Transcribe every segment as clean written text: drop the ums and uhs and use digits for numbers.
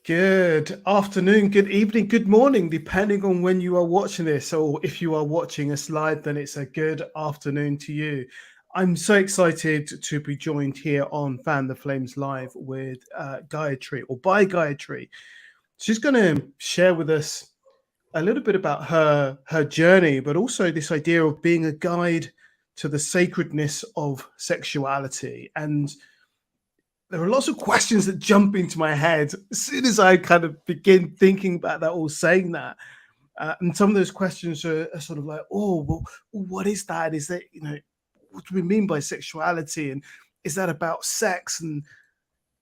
Good afternoon, good evening, good morning, depending on when you are watching this. Or if you are watching us live, then it's a good afternoon to you. I'm so excited to be joined here on Fan the Flames Live with Gayatri, or by Gayatri. She's going to share with us a little bit about her journey, but also this idea of being a guide to the sacredness of sexuality. And there are lots of questions that jump into my head as soon as I kind of begin thinking about that or saying that. And some of those questions are sort of like, oh, well, what is that? Is that, what do we mean by sexuality? And is that about sex and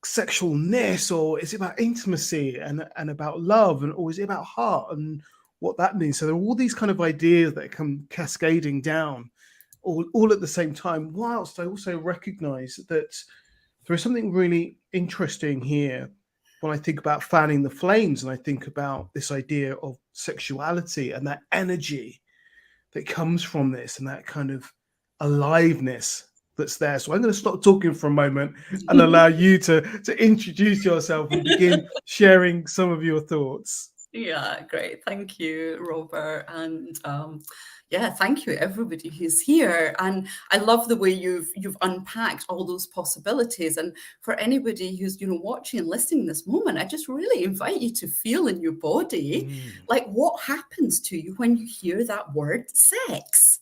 sexualness, or is it about intimacy and about love? Or is it about heart and what that means? So there are all these kind of ideas that come cascading down all at the same time, whilst I also recognize that there is something really interesting here when I think about fanning the flames and I think about this idea of sexuality and that energy that comes from this and that kind of aliveness that's there. So I'm going to stop talking for a moment and allow you to introduce yourself and begin sharing some of your thoughts. Yeah, great. Thank you, Robert. And yeah, thank you everybody who's here. And I love the way you've unpacked all those possibilities. And for anybody who's watching and listening this moment, I just really invite you to feel in your body like what happens to you when you hear that word sex.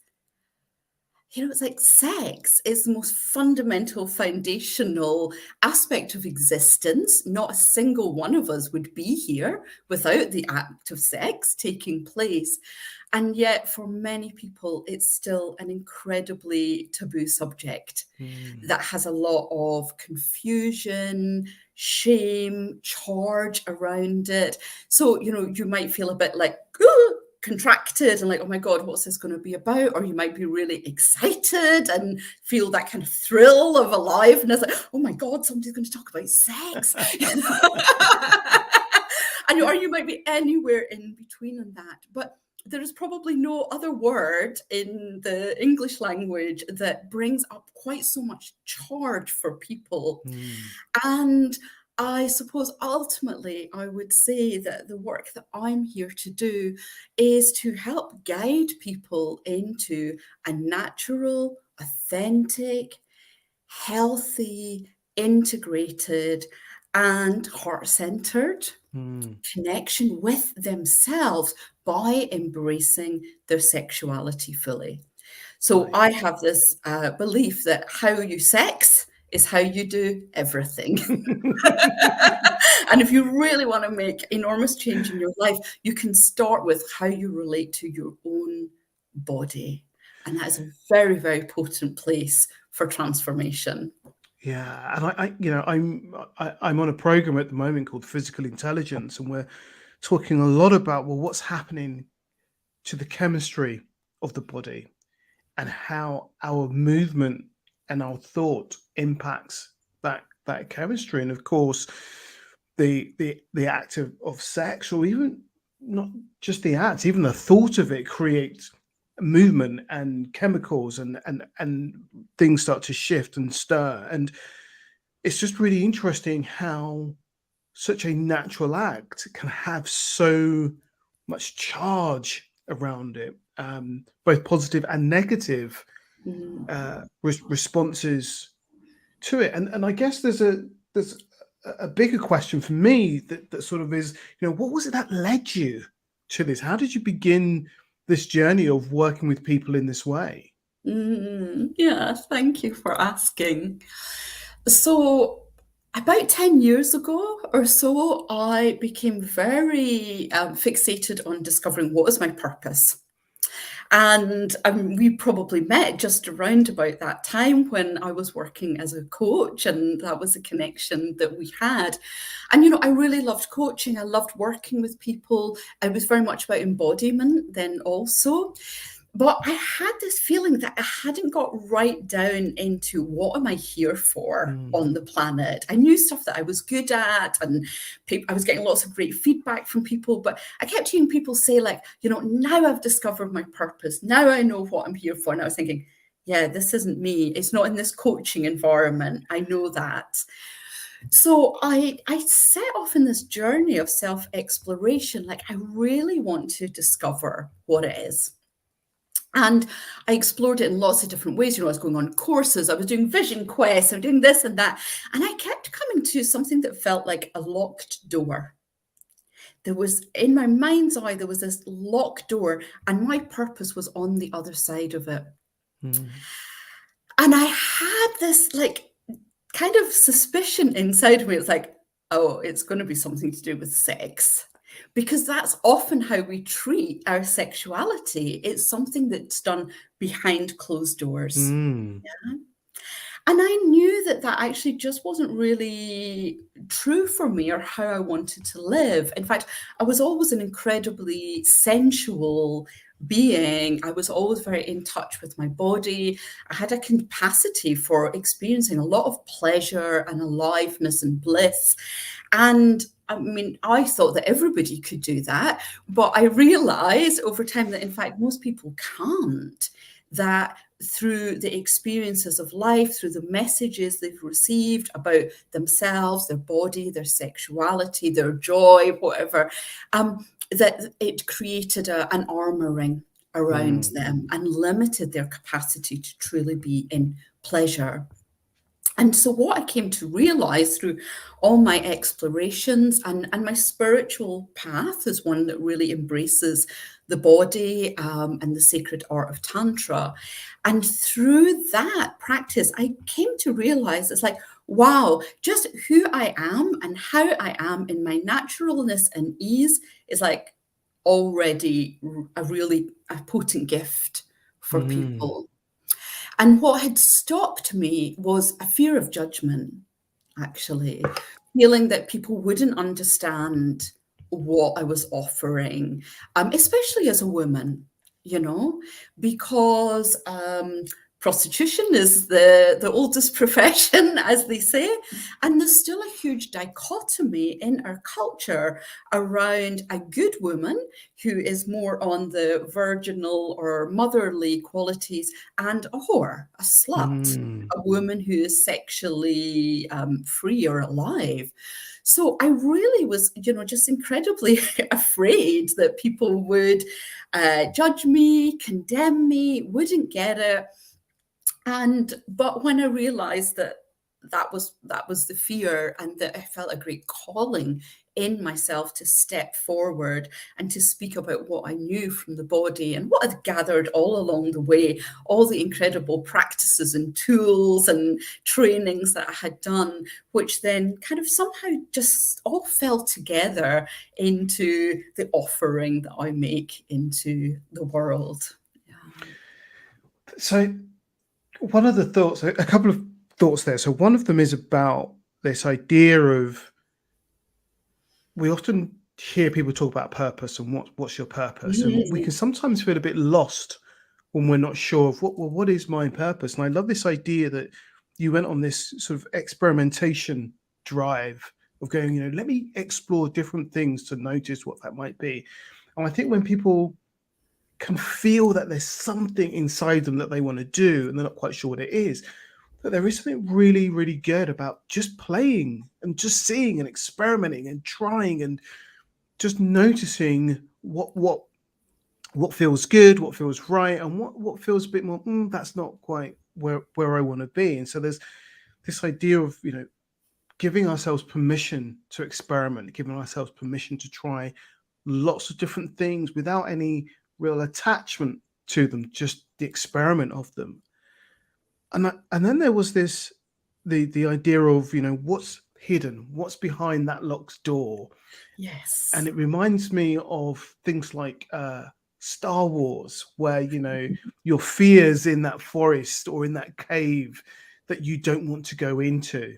It's like sex is the most fundamental, foundational aspect of existence. Not a single one of us would be here without the act of sex taking place. And yet, for many people, it's still an incredibly taboo subject that has a lot of confusion, shame, charge around it. So, you might feel a bit like, contracted and like, oh my God, what's this going to be about? Or you might be really excited and feel that kind of thrill of aliveness, like, oh my God, somebody's going to talk about sex. Or you might be anywhere in between on that. But there is probably no other word in the English language that brings up quite so much charge for people. And I suppose ultimately I would say that the work that I'm here to do is to help guide people into a natural, authentic, healthy, integrated, and heart-centered connection with themselves by embracing their sexuality fully. So I have this belief that how you sex is how you do everything. And if you really want to make enormous change in your life, you can start with how you relate to your own body. And that is a very, very potent place for transformation. Yeah, and I'm on a program at the moment called Physical Intelligence, and we're talking a lot about what's happening to the chemistry of the body and how our movement and our thought impacts that chemistry. And of course, the act of sex, or even not just the act, even the thought of it creates movement and chemicals and things start to shift and stir. And it's just really interesting how such a natural act can have so much charge around it, both positive and negative responses to it. And I guess there's a bigger question for me that sort of is, what was it that led you to this? How did you begin this journey of working with people in this way? Yeah, thank you for asking. So about 10 years ago or so, I became very fixated on discovering what was my purpose. And we probably met just around about that time when I was working as a coach, and that was a connection that we had. And, I really loved coaching. I loved working with people. It was very much about embodiment then also. But I had this feeling that I hadn't got right down into what am I here for on the planet. I knew stuff that I was good at, and I was getting lots of great feedback from people, but I kept hearing people say like, now I've discovered my purpose. Now I know what I'm here for. And I was thinking, yeah, this isn't me. It's not in this coaching environment. I know that. So I set off in this journey of self-exploration. Like, I really want to discover what it is. And I explored it in lots of different ways. I was going on courses, I was doing vision quests, I'm doing this and that. And I kept coming to something that felt like a locked door. There was, in my mind's eye, there was this locked door, and my purpose was on the other side of it. Mm. And I had this like kind of suspicion inside of me. It's like, oh, it's going to be something to do with sex. Because that's often how we treat our sexuality. It's something that's done behind closed doors. Mm. Yeah. And I knew that that actually just wasn't really true for me or how I wanted to live. In fact, I was always an incredibly sensual being. I was always very in touch with my body. I had a capacity for experiencing a lot of pleasure and aliveness and bliss. And I mean, I thought that everybody could do that, but I realized over time that in fact most people can't. That through the experiences of life, through the messages they've received about themselves, their body, their sexuality, their joy, whatever, that it created an armoring around Mm. them and limited their capacity to truly be in pleasure. And so what I came to realize through all my explorations, and my spiritual path is one that really embraces the body, and the sacred art of Tantra. And through that practice, I came to realize it's like, wow, just who I am and how I am in my naturalness and ease is like already a potent gift for Mm. people. And what had stopped me was a fear of judgment, actually, feeling that people wouldn't understand what I was offering, especially as a woman, you know, because prostitution is the oldest profession, as they say. And there's still a huge dichotomy in our culture around a good woman who is more on the virginal or motherly qualities, and a whore, a slut, Mm. a woman who is sexually free or alive. So I really was, just incredibly afraid that people would judge me, condemn me, wouldn't get it. But when I realized that that was the fear, and that I felt a great calling in myself to step forward and to speak about what I knew from the body and what I'd gathered all along the way, all the incredible practices and tools and trainings that I had done, which then kind of somehow just all fell together into the offering that I make into the world. Yeah. So, one of the thoughts, a couple of thoughts there. So, one of them is about this idea of, we often hear people talk about purpose and what's your purpose, and we Mm, can sometimes feel a bit lost when we're not sure of what is my purpose. And I love this idea that you went on this sort of experimentation drive of going, let me explore different things to notice what that might be. And I think when people can feel that there's something inside them that they want to do and they're not quite sure what it is, that there is something really, really good about just playing and just seeing and experimenting and trying and just noticing what feels good, what feels right, and what feels a bit more, that's not quite where I want to be. And so there's this idea of, giving ourselves permission to experiment, giving ourselves permission to try lots of different things without any real attachment to them, just the experiment of them. And then there was this, the idea of, what's hidden, what's behind that locked door. And yes. it reminds me of things like Star Wars, where your fears in that forest or in that cave that you don't want to go into,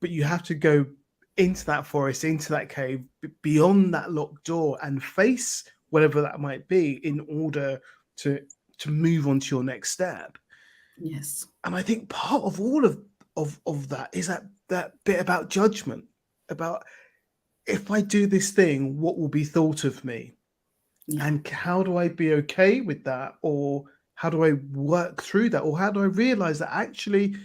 but you have to go into that forest, into that cave, beyond that locked door, and face whatever that might be in order to move on to your next step. Yes. And I think part of all of that is that bit about judgment, about, if I do this thing, what will be thought of me? Yeah. And how do I be okay with that? Or how do I work through that? Or how do I realize that actually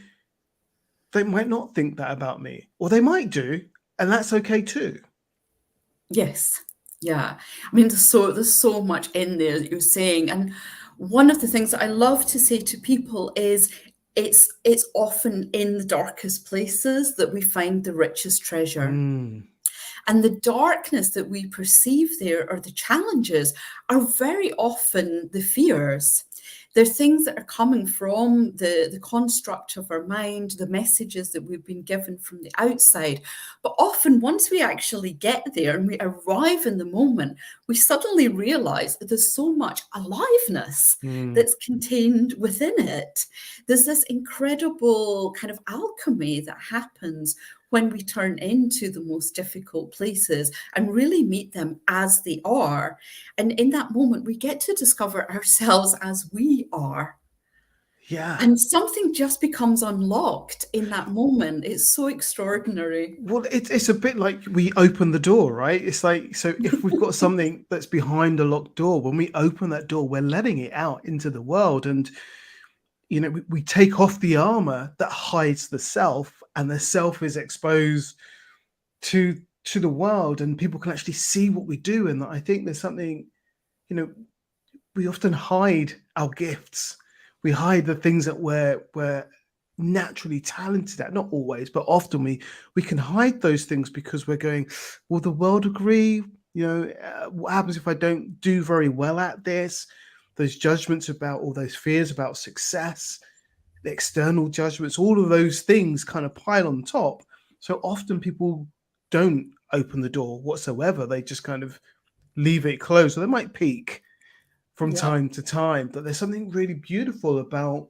they might not think that about me, or they might do, and that's okay too. Yes. Yeah. I mean, there's so much in there that you're saying. And one of the things that I love to say to people is it's often in the darkest places that we find the richest treasure. Mm. And the darkness that we perceive there, or the challenges, are very often the fears. They're things that are coming from the construct of our mind, the messages that we've been given from the outside. But often, once we actually get there and we arrive in the moment, we suddenly realize that there's so much aliveness Mm. that's contained within it. There's this incredible kind of alchemy that happens when we turn into the most difficult places and really meet them as they are. And in that moment, we get to discover ourselves as we are. Yeah. And something just becomes unlocked in that moment. It's so extraordinary. Well, it's a bit like we open the door, right? It's like, so if we've got something that's behind a locked door, when we open that door, we're letting it out into the world. And, we take off the armor that hides the self, and the self is exposed to the world, and people can actually see what we do. And I think there's something, you know, we often hide our gifts. We hide the things that we're naturally talented at. Not always, but often we can hide those things because we're going, will the world agree? What happens if I don't do very well at this? Those judgments about all those fears about success, the external judgments, all of those things kind of pile on top. So often people don't open the door whatsoever. They just kind of leave it closed. So they might peek from Yeah. time to time, but there's something really beautiful about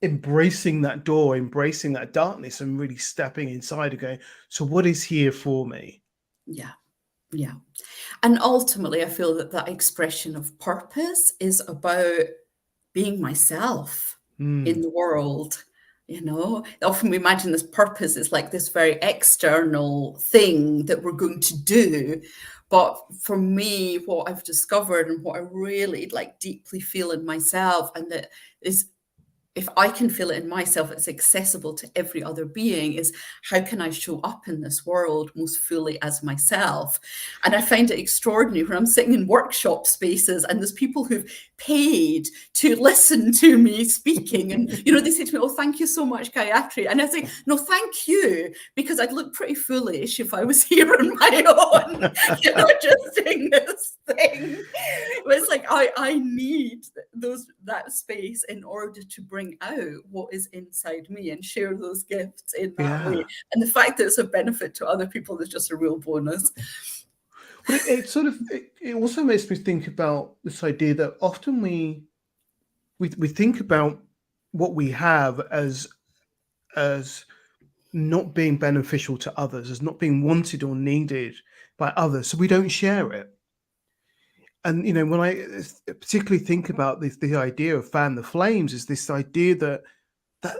embracing that door, embracing that darkness, and really stepping inside and going, so what is here for me? Yeah. Yeah. And ultimately, I feel that that expression of purpose is about being myself in Mm. the world. Often we imagine this purpose is like this very external thing that we're going to do. But for me, what I've discovered and what I really like deeply feel in myself, and that is, if I can feel it in myself, it's accessible to every other being, is how can I show up in this world most fully as myself? And I find it extraordinary when I'm sitting in workshop spaces and there's people who've paid to listen to me speaking. And, they say to me, oh, thank you so much, Gayatri. And I say, no, thank you, because I'd look pretty foolish if I was here on my own, just doing this thing. But it's like, I need that space in order to bring out what is inside me and share those gifts in that way. Yeah. And the fact that it's a benefit to other people is just a real bonus. But it also makes me think about this idea that often we think about what we have as not being beneficial to others, as not being wanted or needed by others, so we don't share it. And when I particularly think about the idea of fan the flames, is this idea that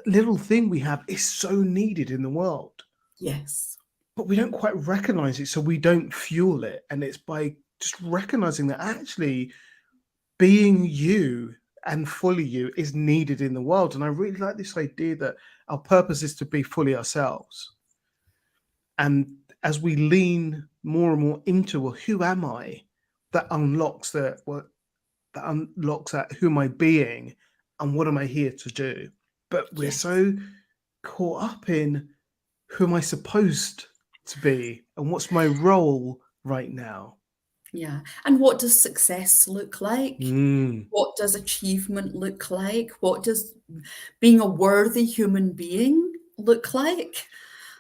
little thing we have is so needed in the world, Yes. but we don't quite recognize it, so we don't fuel it. And it's by just recognizing that actually being you and fully you is needed in the world. And I really like this idea that our purpose is to be fully ourselves. And as we lean more and more into, well, who am I? That unlocks that who am I being and what am I here to do? But we're Yes. so caught up in, who am I supposed to be and what's my role right now? Yeah. And what does success look like? Mm. What does achievement look like? What does being a worthy human being look like?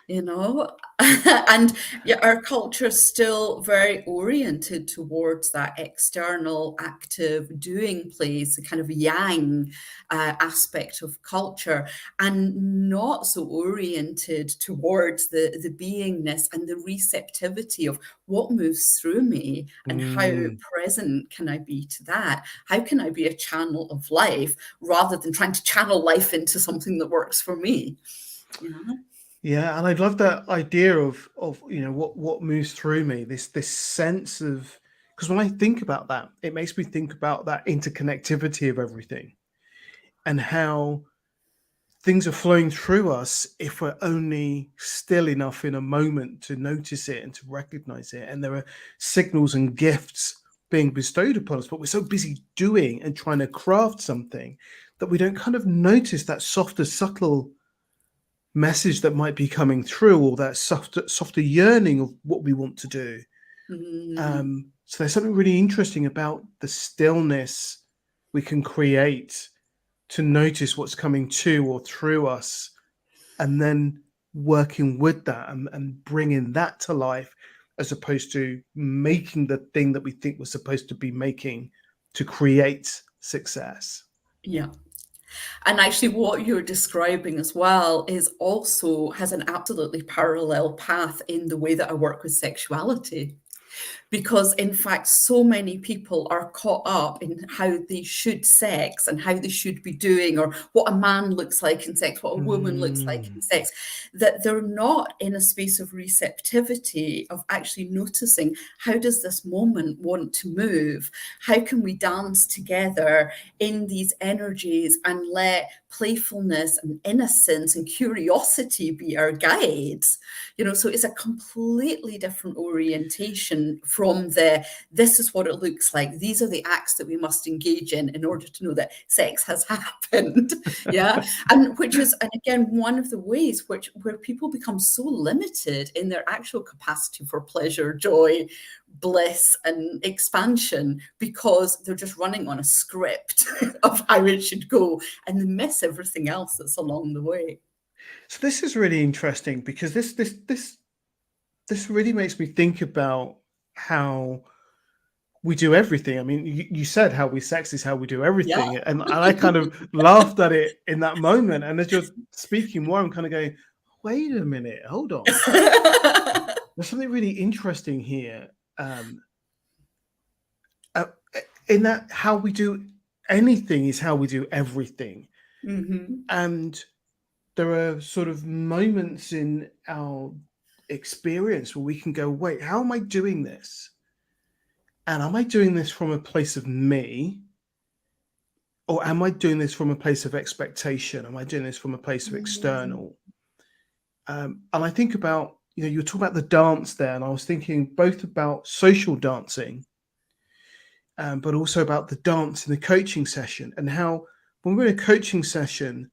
And yeah, our culture is still very oriented towards that external active doing place, the kind of yang aspect of culture, and not so oriented towards the beingness and the receptivity of what moves through me and how present can I be to that? How can I be a channel of life rather than trying to channel life into something that works for me? Yeah, and I love that idea of what moves through me. This sense of, because when I think about that, it makes me think about that interconnectivity of everything, and how things are flowing through us if we're only still enough in a moment to notice it and to recognize it. And there are signals and gifts being bestowed upon us, but we're so busy doing and trying to craft something that we don't kind of notice that softer, subtle message that might be coming through, or that softer yearning of what we want to do. So there's something really interesting about the stillness we can create to notice what's coming to or through us, and then working with that and bringing that to life, as opposed to making the thing that we think we're supposed to be making to create success. Yeah. And actually, what you're describing as well is also has an absolutely parallel path in the way that I work with sexuality. Because in fact, so many people are caught up in how they should sex and how they should be doing, or what a man looks like in sex, what a woman looks like in sex, that they're not in a space of receptivity, of actually noticing, how does this moment want to move? How can we dance together in these energies and let playfulness and innocence and curiosity be our guides? So it's a completely different orientation from this is what it looks like. These are the acts that we must engage in order to know that sex has happened. Yeah. And again, one of the ways where people become so limited in their actual capacity for pleasure, joy, bliss and expansion, because they're just running on a script of how it should go, and they miss everything else that's along the way. So this is really interesting, because this really makes me think about how we do everything. I mean, you said how we sex is how we do everything. Yeah. And I kind of laughed at it in that moment. And as you're speaking more, I'm kind of going, wait a minute, hold on. There's something really interesting here. In that how we do anything is how we do everything. And there are sort of moments in our experience where we can go, wait, how am I doing this? And am I doing this from a place of me? Or am I doing this from a place of expectation? Am I doing this from a place of external? And I think about, you were talking about the dance there, and I was thinking both about social dancing, but also about the dance in the coaching session, and how when we're in a coaching session,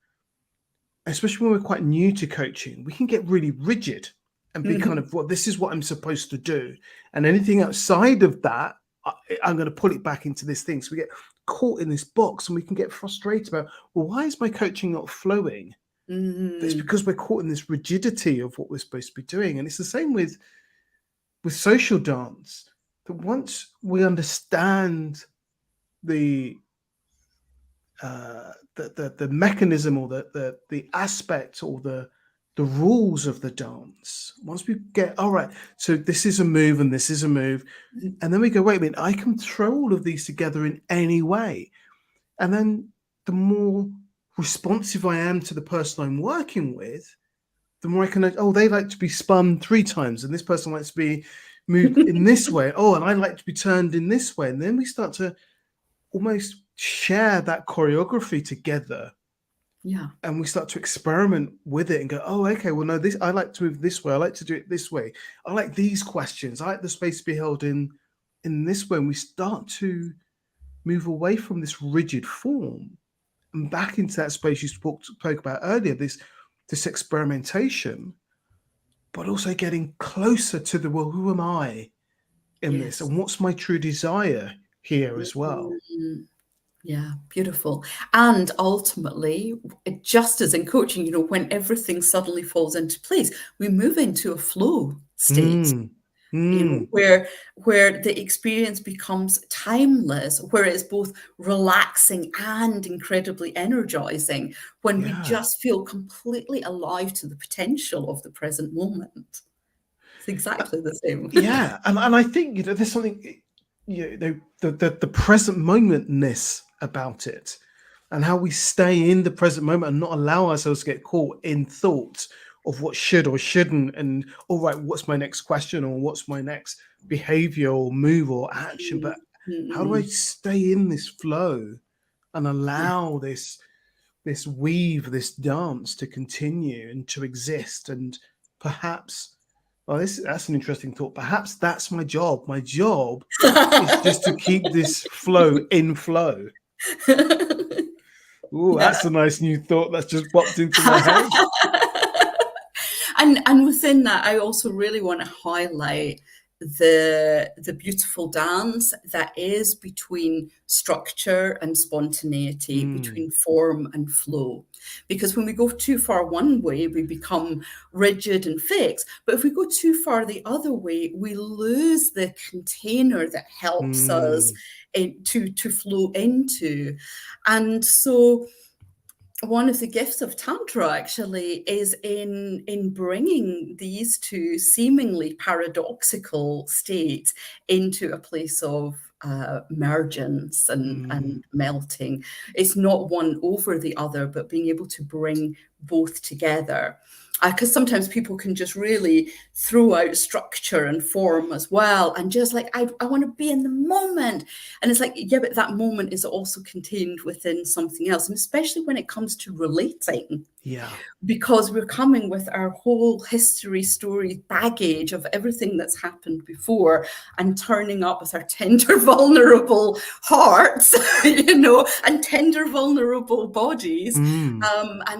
especially when we're quite new to coaching, we can get really rigid and be kind of, well, this is what I'm supposed to do. And anything outside of that, I'm going to pull it back into this thing. So we get caught in this box, and we can get frustrated about, well, why is my coaching not flowing? It's because we're caught in this rigidity of what we're supposed to be doing. And it's the same with social dance, that once we understand the mechanism, or the aspect, or the rules of the dance, once we get, all right, so this is a move and this is a move, and then we go, wait a minute, I can throw all of these together in any way. And then the more responsive I am to the person I'm working with, the more I can, they like to be spun 3 times, and this person likes to be moved in this way. Oh, and I like to be turned in this way. And then we start to almost share that choreography together. Yeah. And we start to experiment with it and go, oh, okay, well, no, this, I like to move this way. I like to do it this way. I like these questions. I like the space to be held in this way. And we start to move away from this rigid form and back into that space you spoke about earlier, this experimentation, but also getting closer to the, well, who am I in this? And what's my true desire here as well? Yeah, beautiful. And ultimately, just as in coaching, when everything suddenly falls into place, we move into a flow state. Where the experience becomes timeless, where it's both relaxing and incredibly energizing, when we just feel completely alive to the potential of the present moment. It's exactly the same. Yeah, and I think there's something, the present momentness about it, and how we stay in the present moment and not allow ourselves to get caught in thoughts of what should or shouldn't, and all right, what's my next question, or what's my next behavior or move or action, but how do I stay in this flow and allow this this weave, this dance to continue and to exist. And perhaps, well, that's an interesting thought. Perhaps that's my job. My job is just to keep this flow in flow. Oh, Yeah. that's a nice new thought that's just popped into my head. And within that, I also really want to highlight the beautiful dance that is between structure and spontaneity, between form and flow. Because when we go too far one way, we become rigid and fixed. But if we go too far the other way, we lose the container that helps us to flow into. And so one of the gifts of Tantra actually is in bringing these two seemingly paradoxical states into a place of emergence and melting. It's not one over the other, but being able to bring both together. Because sometimes people can just really throw out structure and form as well, and just like, I want to be in the moment. And it's like, yeah, but that moment is also contained within something else. And especially when it comes to relating. Yeah. Because we're coming with our whole history, story, baggage of everything that's happened before, and turning up with our tender, vulnerable hearts, and tender, vulnerable bodies, and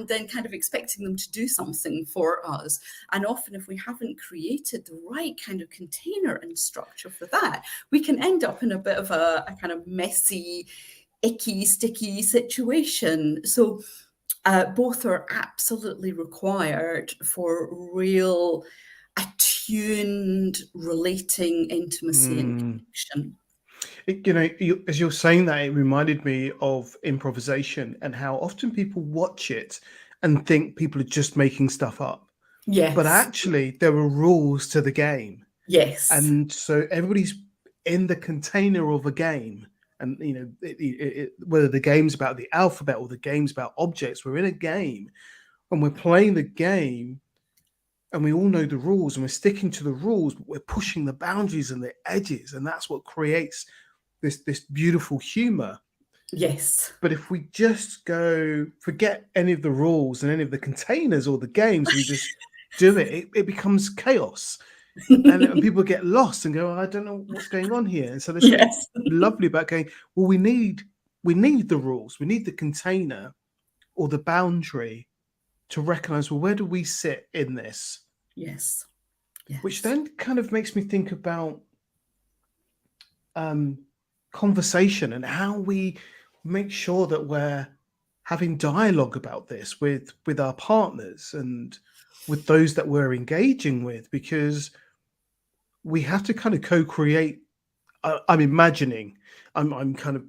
then kind of expecting them to do something for us. And often, if we haven't created the right kind of container and structure for that, we can end up in a bit of a kind of messy, icky, sticky situation. So both are absolutely required for real attuned relating, intimacy, and connection. As you're saying that, it reminded me of improvisation and how often people watch it and think people are just making stuff up. But Yes. actually, there are rules to the game. Yes. And so everybody's in the container of a game. And, whether the game's about the alphabet or the game's about objects, we're in a game and we're playing the game and we all know the rules and we're sticking to the rules, but we're pushing the boundaries and the edges. And that's what creates this beautiful humor. Yes. But if we just go forget any of the rules and any of the containers or the games, we just do it becomes chaos. And people get lost and go, I don't know what's going on here. And so there's something Yes. lovely about going, well, we need the rules, we need the container or the boundary to recognize, well, where do we sit in this? Yes. Yes. Which then kind of makes me think about conversation and how we make sure that we're having dialogue about this with our partners and with those that we're engaging with, because we have to kind of co-create. I'm imagining, I'm kind of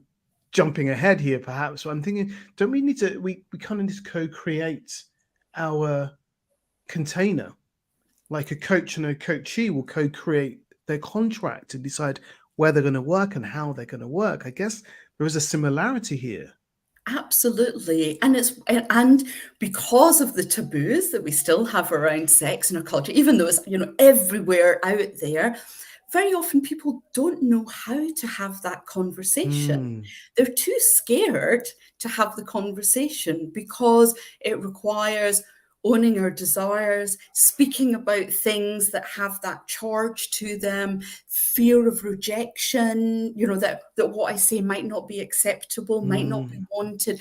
jumping ahead here perhaps, but I'm thinking, don't we need to, we kind of need to co-create our container, like a coach and a coachee will co-create their contract and decide where they're going to work and how they're going to work. I guess there is a similarity here. Absolutely. And because of the taboos that we still have around sex in our culture, even though it's everywhere out there, very often people don't know how to have that conversation. They're too scared to have the conversation because it requires owning our desires, speaking about things that have that charge to them, fear of rejection, that what I say might not be acceptable, might not be wanted.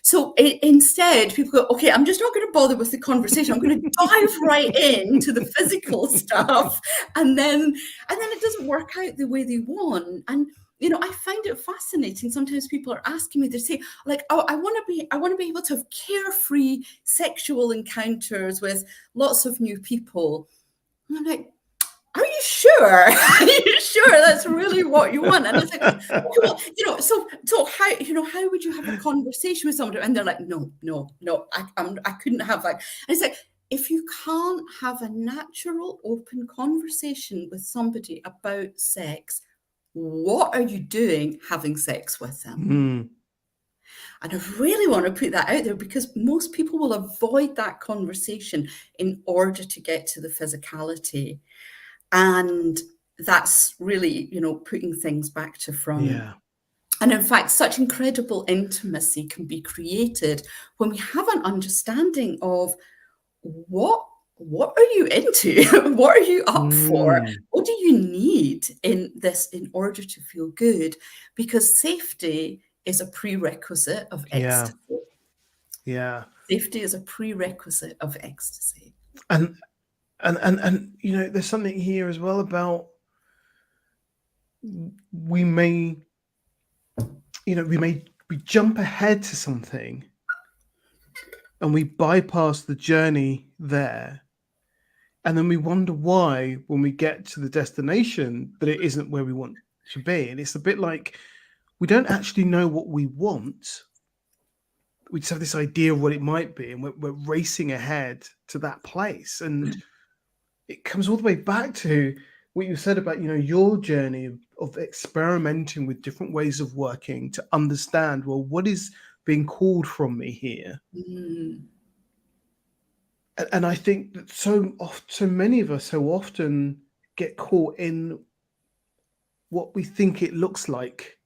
So instead, people go, okay, I'm just not going to bother with the conversation. I'm going to dive right into the physical stuff. And then it doesn't work out the way they want. And I find it fascinating. Sometimes people are asking me, they say, like, oh, I want to be able to have carefree sexual encounters with lots of new people. And I'm like, are you sure? Are you sure that's really what you want? And it's like, well, so how would you have a conversation with somebody? And they're like, no, I couldn't have that. And it's like, if you can't have a natural, open conversation with somebody about sex, what are you doing having sex with them? And I really want to put that out there because most people will avoid that conversation in order to get to the physicality. And that's really, putting things back to front. Yeah. And in fact, such incredible intimacy can be created when we have an understanding of what are you into? What are you up for? Mm, What do you need in this in order to feel good? Because safety is a prerequisite of yeah, ecstasy. yeah. Safety is a prerequisite of ecstasy. And and you know, there's something here as well about we may, you know, we jump ahead to something and we bypass the journey there. And then we wonder why, when we get to the destination, that it isn't where we want to be. And it's a bit like we don't actually know what we want. We just have this idea of what it might be, and we're racing ahead to that place. And it comes all the way back to what you said about, you know, your journey of experimenting with different ways of working to understand, well, what is being called from me here. Mm, And I think that so many of us so often get caught in what we think it looks like,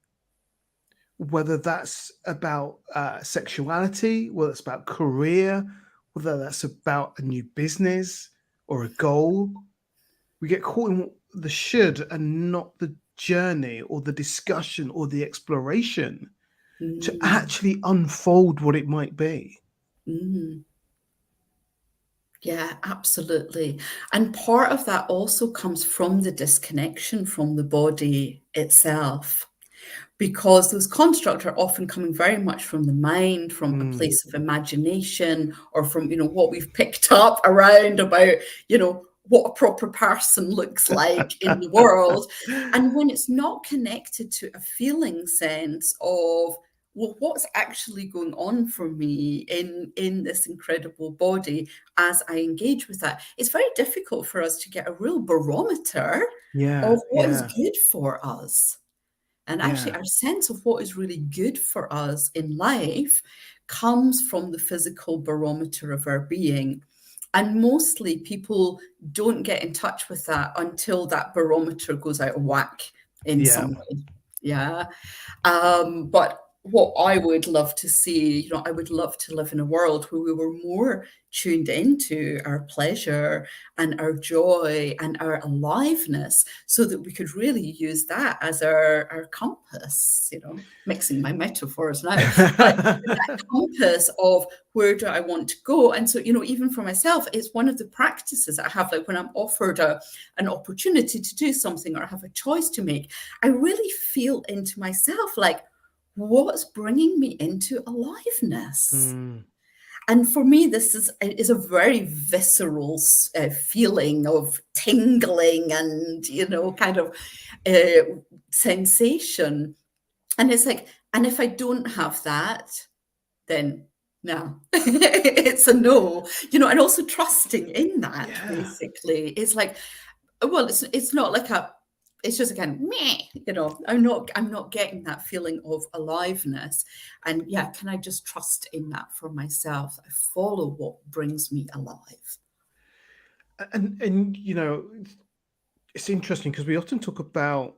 whether that's about sexuality, whether it's about career, whether that's about a new business or a goal. We get caught in the should and not the journey or the discussion or the exploration to mm, actually unfold what it might be. mm. Yeah, absolutely. And part of that also comes from the disconnection from the body itself, because those constructs are often coming very much from the mind, from a Mm. place of imagination, or from, you know, what we've picked up around about, you know, what a proper person looks like in the world. And when it's not connected to a feeling sense of, well, what's actually going on for me in this incredible body as I engage with that, it's very difficult for us to get a real barometer Yeah, of what is yeah, good for us. And actually, yeah, our sense of what is really good for us in life comes from the physical barometer of our being. And mostly people don't get in touch with that until that barometer goes out of whack in yeah, some way. Yeah. But what I would love to see, you know, I would love to live in a world where we were more tuned into our pleasure and our joy and our aliveness so that we could really use that as our compass, you know, mixing my metaphors now, but that compass of where do I want to go? And so, you know, even for myself, it's one of the practices I have, like when I'm offered an opportunity to do something or I have a choice to make, I really feel into myself, like, what's bringing me into aliveness? Mm, And for me, this is a very visceral feeling of tingling and, you know, kind of sensation. And it's like, and if I don't have that, then no, it's a no, you know, and also trusting in that yeah. basically. It's like, well, it's not like a, it's just again me, you know, I'm not getting that feeling of aliveness. And yeah, can I just trust in that for myself? I follow what brings me alive. And you know, it's interesting because we often talk about,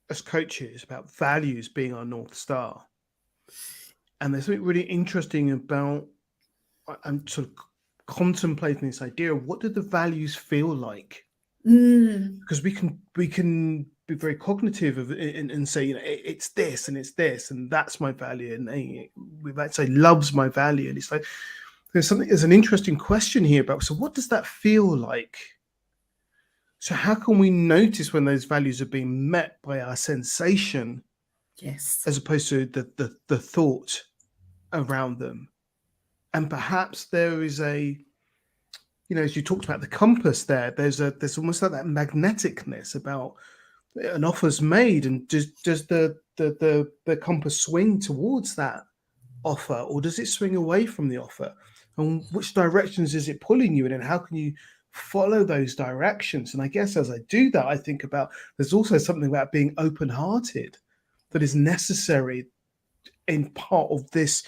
as coaches, about values being our North Star. And there's something really interesting about, I'm sort of contemplating this idea of what do the values feel like? Mm, Because we can be very cognitive of and say, you know, it's this and it's this and that's my value, and we might say love's my value, and it's like there's an interesting question here about, so what does that feel like? So how can we notice when those values are being met by our sensation yes. as opposed to the thought around them? And perhaps there is a, you know, as you talked about the compass there, there's almost like that magneticness about an offer's made, and does the compass swing towards that offer, or does it swing away from the offer? And which directions is it pulling you in, and how can you follow those directions? And I guess as I do that, I think about, there's also something about being open-hearted that is necessary in part of this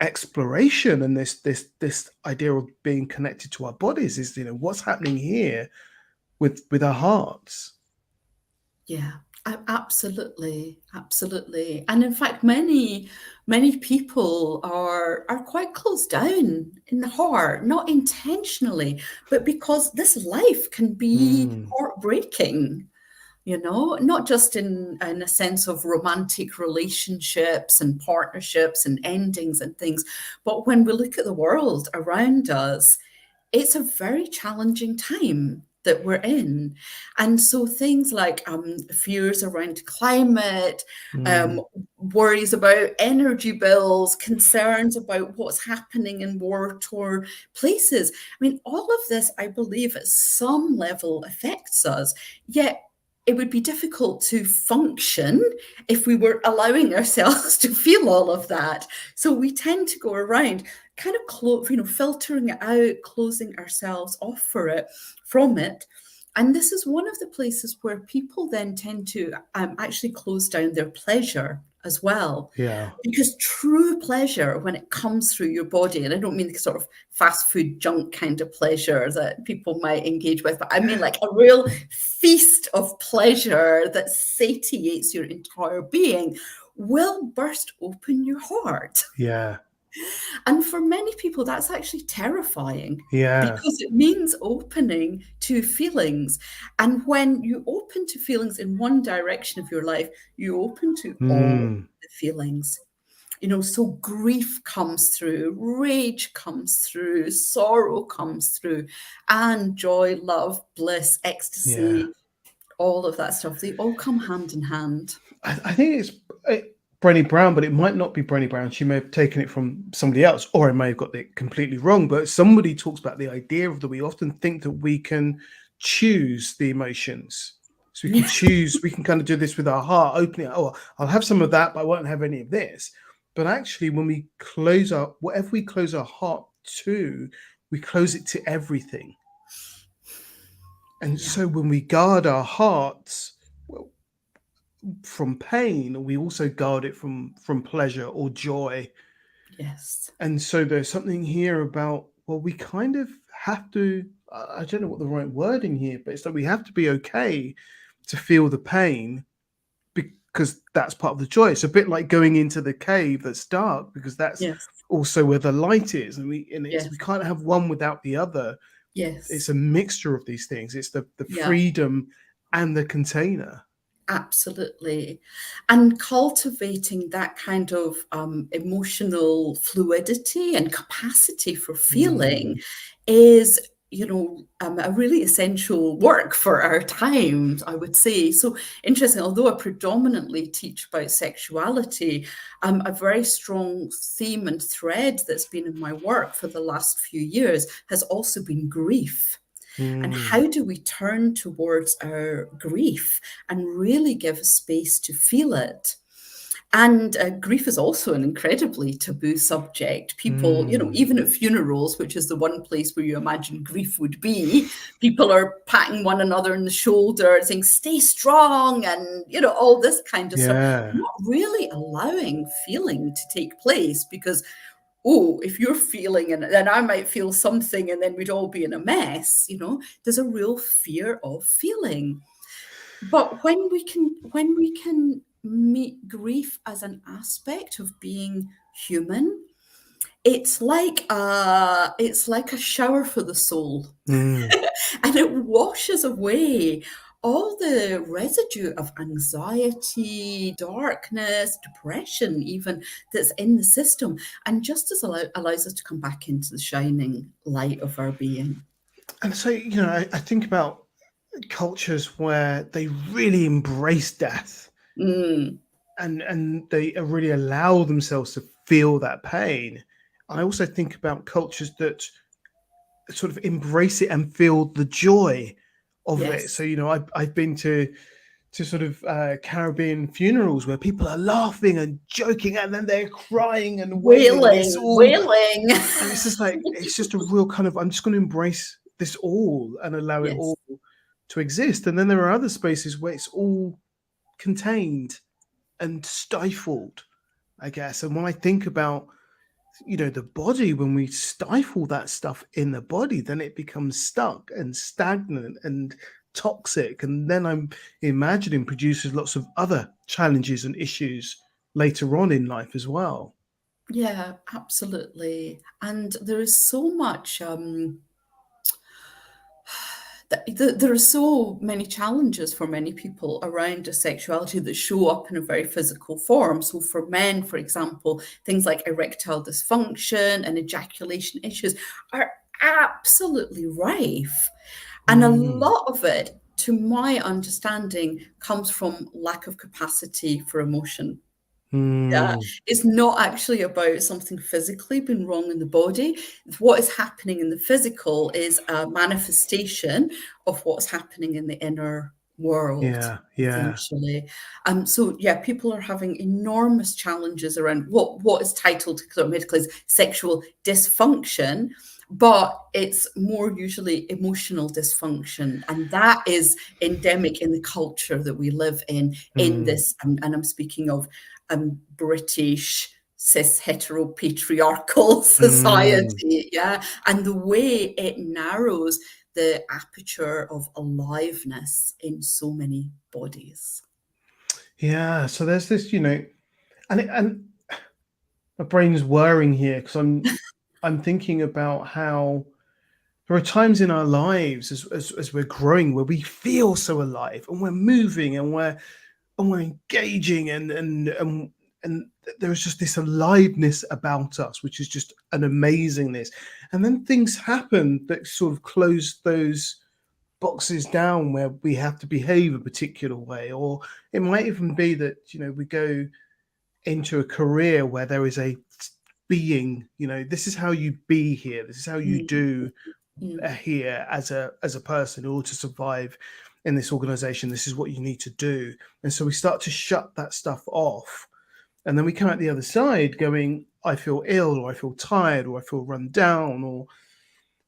exploration, and this idea of being connected to our bodies is, you know, what's happening here with our hearts. Yeah, Absolutely, absolutely. And in fact, many people are quite closed down in the heart, not intentionally, but because this life can be Mm, heartbreaking. Not just in a sense of romantic relationships and partnerships and endings and things, but when we look at the world around us, it's a very challenging time that we're in. And so things like fears around climate, um, mm, worries about energy bills, concerns about what's happening in war torn places. I mean, all of this, I believe, at some level affects us. Yet, it would be difficult to function if we were allowing ourselves to feel all of that. So we tend to go around kind of filtering it out, closing ourselves off from it. And this is one of the places where people then tend to actually close down their pleasure as well. yeah. Because true pleasure, when it comes through your body, and I don't mean the sort of fast food junk kind of pleasure that people might engage with, but I mean like a real feast of pleasure that satiates your entire being, will burst open your heart. Yeah. And for many people, that's actually terrifying Yeah. because it means opening to feelings. And when you open to feelings in one direction of your life, you open to all Mm, the feelings. So grief comes through, rage comes through, sorrow comes through, and joy, love, bliss, yeah. ecstasy, all of that stuff. They all come hand in hand. I think it's Brené Brown, but it might not be Brené Brown. She may have taken it from somebody else, or I may have got it completely wrong. But somebody talks about the idea of that we often think that we can choose the emotions. So we can choose, we can kind of do this with our heart, opening it. Oh, I'll have some of that, but I won't have any of this. But actually, when we close our, whatever we close our heart to, we close it to everything. And Yeah. so when we guard our hearts, well, from pain, we also guard it from pleasure or joy. Yes. And so there's something here about, well, we kind of have to, I don't know what the right wording here, but it's like we have to be okay to feel the pain because that's part of the joy. It's a bit like going into the cave that's dark because that's Yes. also where the light is, and we Yes. can't have one without the other. It's Yes. a mixture of these things. It's the Yeah. freedom and the container. Absolutely. And cultivating that kind of emotional fluidity and capacity for feeling Mm, is, a really essential work for our times, I would say. So interesting, although I predominantly teach about sexuality, a very strong theme and thread that's been in my work for the last few years has also been grief. And mm, how do we turn towards our grief and really give space to feel it? And grief is also an incredibly taboo subject. People, mm. even at funerals, which is the one place where you imagine grief would be, people are patting one another on the shoulder, saying, stay strong, and, all this kind of stuff, Yeah. not really allowing feeling to take place because oh, if you're feeling and then I might feel something and then we'd all be in a mess, there's a real fear of feeling. But when we can meet grief as an aspect of being human, it's like a shower for the soul. Mm. And it washes away all the residue of anxiety, darkness, depression, even that's in the system, and just as allows us to come back into the shining light of our being. And so, I think about cultures where they really embrace death Mm, and they really allow themselves to feel that pain. I also think about cultures that sort of embrace it and feel the joy of it. So, yes. I've been to sort of Caribbean funerals where people are laughing and joking and then they're crying and wailing, and it's Wailing, all, wailing. and it's just like it's just a real kind of, I'm just going to embrace this all and allow it Yes. all to exist. And then there are other spaces where it's all contained and stifled, I guess. And when I think about, the body, when we stifle that stuff in the body, then it becomes stuck and stagnant and toxic, and then I'm imagining produces lots of other challenges and issues later on in life as well. Yeah, absolutely. And there is so much there are so many challenges for many people around a sexuality that show up in a very physical form. So, for men, for example, things like erectile dysfunction and ejaculation issues are absolutely rife. And a Mm, lot of it, to my understanding, comes from lack of capacity for emotion. Yeah, mm, it's not actually about something physically being wrong in the body. What is happening in the physical is a manifestation of what's happening in the inner world, yeah, yeah. essentially. So yeah, people are having enormous challenges around what is titled sort of medically as sexual dysfunction, but it's more usually emotional dysfunction, and that is endemic in the culture that we live in Mm, this, and I'm speaking of British cis heteropatriarchal mm. society, yeah, and the way it narrows the aperture of aliveness in so many bodies. Yeah, so there's this, and my brain's whirring here because I'm thinking about how there are times in our lives as we're growing where we feel so alive and we're moving and we're engaging and there's just this aliveness about us, which is just an amazingness. And then things happen that sort of close those boxes down where we have to behave a particular way, or it might even be that we go into a career where there is a being, this is how you be here, this is how you Mm, do mm, here as a person in order to survive in this organization. This is what you need to do. And so we start to shut that stuff off, and then we come out the other side going, I feel ill, or I feel tired, or I feel run down, or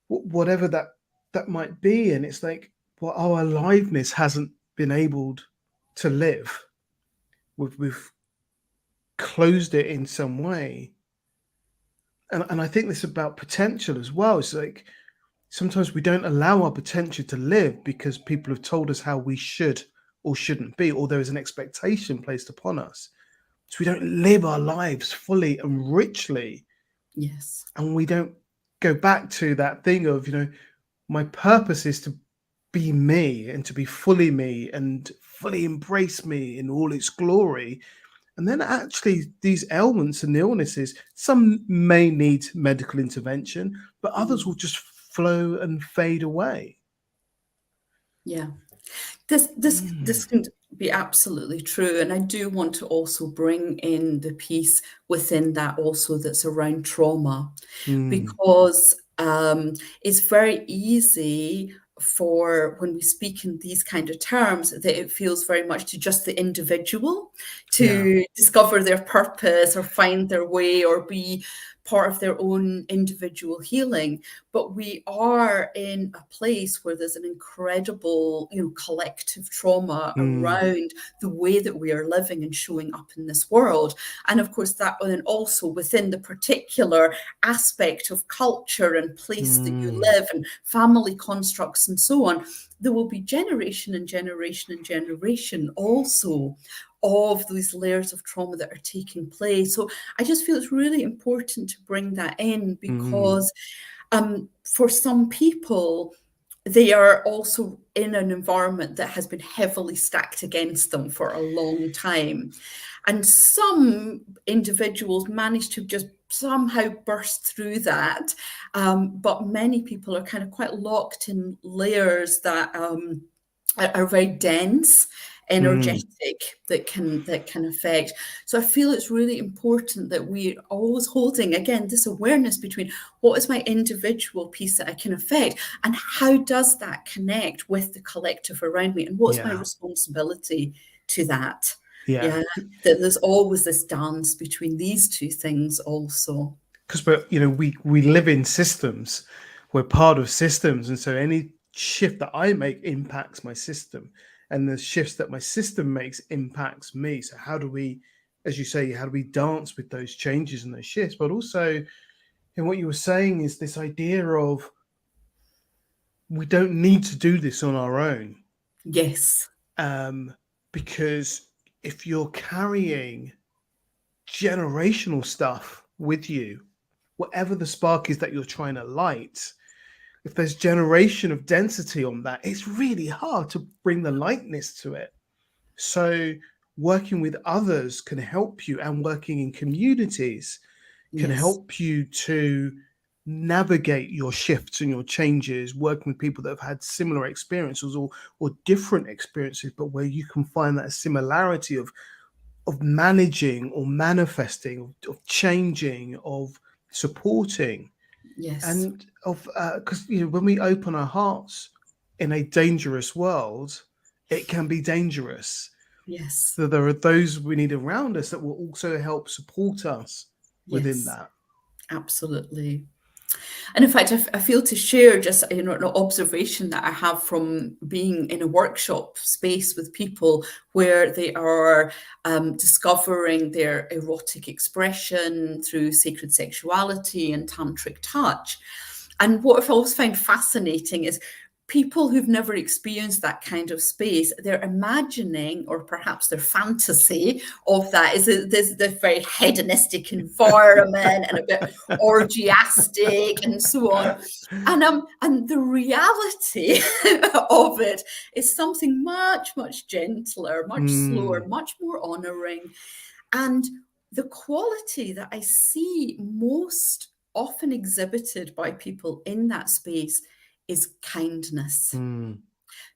whatever that might be. And it's like, well, our aliveness hasn't been able to live. We've closed it in some way. And I think this about potential as well. It's like sometimes we don't allow our potential to live because people have told us how we should or shouldn't be, or there is an expectation placed upon us. So we don't live our lives fully and richly, yes. and we don't go back to that thing of, my purpose is to be me and to be fully me and fully embrace me in all its glory. And then actually these ailments and illnesses, some may need medical intervention, but others will Mm, just flow and fade away. yeah. This Mm, can be absolutely true, and I do want to also bring in the piece within that also that's around trauma, mm, because it's very easy for when we speak in these kind of terms that it feels very much to just the individual yeah. to discover their purpose or find their way or be part of their own individual healing. But we are in a place where there's an incredible, collective trauma Mm, around the way that we are living and showing up in this world. And of course, that then also within the particular aspect of culture and place that you mm, live and family constructs and so on, there will be generation and generation and generation also of these layers of trauma that are taking place. So I just feel it's really important to bring that in mm, because for some people, they are also in an environment that has been heavily stacked against them for a long time. And some individuals manage to just somehow burst through that. But many people are kind of quite locked in layers that are very dense, mm, energetic, that can affect. So I feel it's really important that we're always holding again this awareness between what is my individual piece that I can affect and how does that connect with the collective around me and what's my yeah. responsibility to that. Yeah. Yeah, that there's always this dance between these two things also. Because we live in systems, we're part of systems, and so any shift that I make impacts my system, and the shifts that my system makes impacts me. So how do we, as you say, how do we dance with those changes and those shifts? But also, what you were saying is this idea of we don't need to do this on our own. Yes. Because if you're carrying generational stuff with you, whatever the spark is that you're trying to light, if there's generation of density on that, it's really hard to bring the lightness to it. So working with others can help you, and working in communities can Yes. help you to navigate your shifts and your changes, working with people that have had similar experiences or different experiences, but where you can find that similarity of managing or manifesting, of changing, of supporting, Yes. and of because when we open our hearts in a dangerous world, it can be dangerous. Yes. So there are those we need around us that will also help support us within Yes. that. Absolutely. And in fact, I feel to share just an observation that I have from being in a workshop space with people where they are discovering their erotic expression through sacred sexuality and tantric touch. And what I've always found fascinating is people who've never experienced that kind of space, their imagining or perhaps their fantasy of that is this very hedonistic environment and a bit orgiastic and so on. And the reality of it is something much, much gentler, much slower, Mm, much more honoring. And the quality that I see most often exhibited by people in that space is kindness. mm,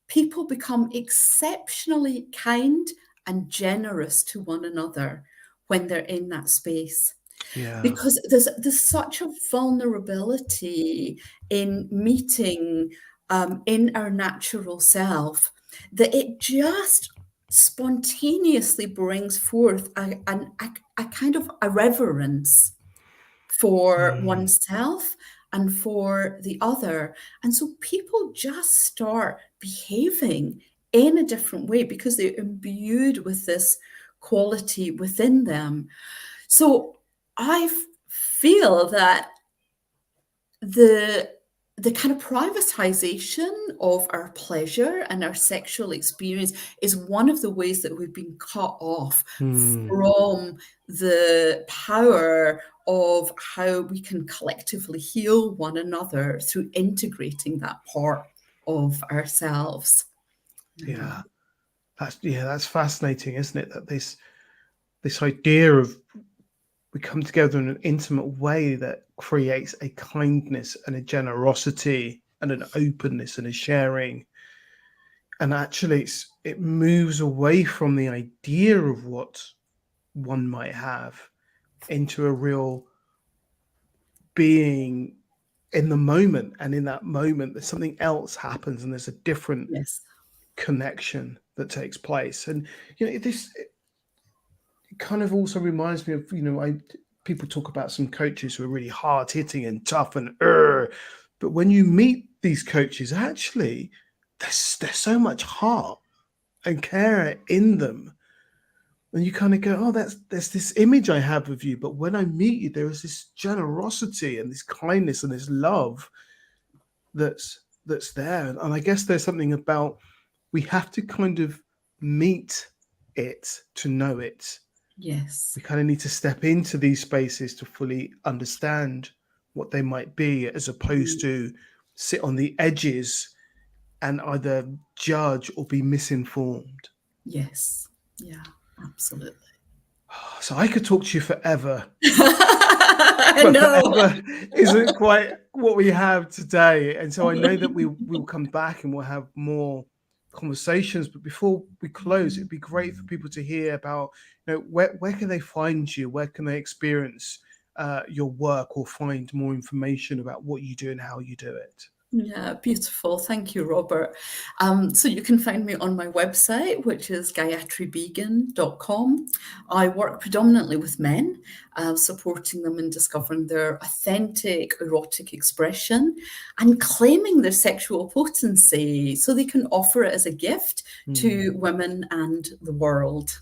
People become exceptionally kind and generous to one another when they're in that space, yeah. because there's such a vulnerability in meeting in our natural self that it just spontaneously brings forth a kind of a reverence for Mm, oneself and for the other. And so people just start behaving in a different way because they're imbued with this quality within them. So I feel that the the kind of privatization of our pleasure and our sexual experience is one of the ways that we've been cut off mm, from the power of how we can collectively heal one another through integrating that part of ourselves. Yeah. yeah. That's fascinating, isn't it? That this idea of we come together in an intimate way that creates a kindness and a generosity and an openness and a sharing. And actually, it moves away from the idea of what one might have into a real being in the moment. And in that moment, there's something else happens, and there's a different Yes. connection that takes place. And this it kind of also reminds me of people talk about some coaches who are really hard hitting and tough and but when you meet these coaches, actually, there's so much heart and care in them, and you kind of go, oh, there's this image I have of you, but when I meet you, there is this generosity and this kindness and this love that's there. And I guess there's something about we have to kind of meet it to know it. Yes. We kind of need to step into these spaces to fully understand what they might be, as opposed Mm. to sit on the edges and either judge or be misinformed. Yes. Yeah, absolutely. So I could talk to you forever, I but know. forever isn't quite what we have today. And so I know that we'll come back and we'll have more conversations. But before we close, it'd be great for people to hear about, where can they find you? Where can they experience your work or find more information about what you do and how you do it? Yeah, beautiful. Thank you, Robert. So you can find me on my website, which is gayatribegan.com. I work predominantly with men, supporting them in discovering their authentic erotic expression and claiming their sexual potency so they can offer it as a gift to Mm. women and the world.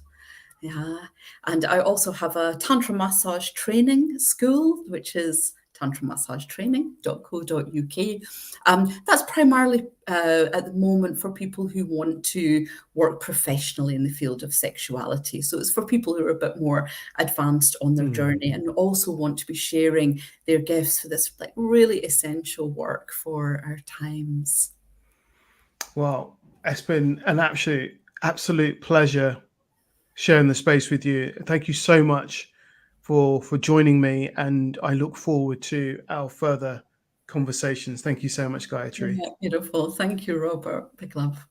Yeah. And I also have a Tantra massage training school, which is tantramassagetraining.co.uk. That's primarily at the moment for people who want to work professionally in the field of sexuality. So it's for people who are a bit more advanced on their journey and also want to be sharing their gifts for this like really essential work for our times. Well, it's been an absolute pleasure sharing the space with you. Thank you so much for joining me, and I look forward to our further conversations. Thank you so much, Gayatri. Yeah, beautiful. Thank you, Robert. Big love.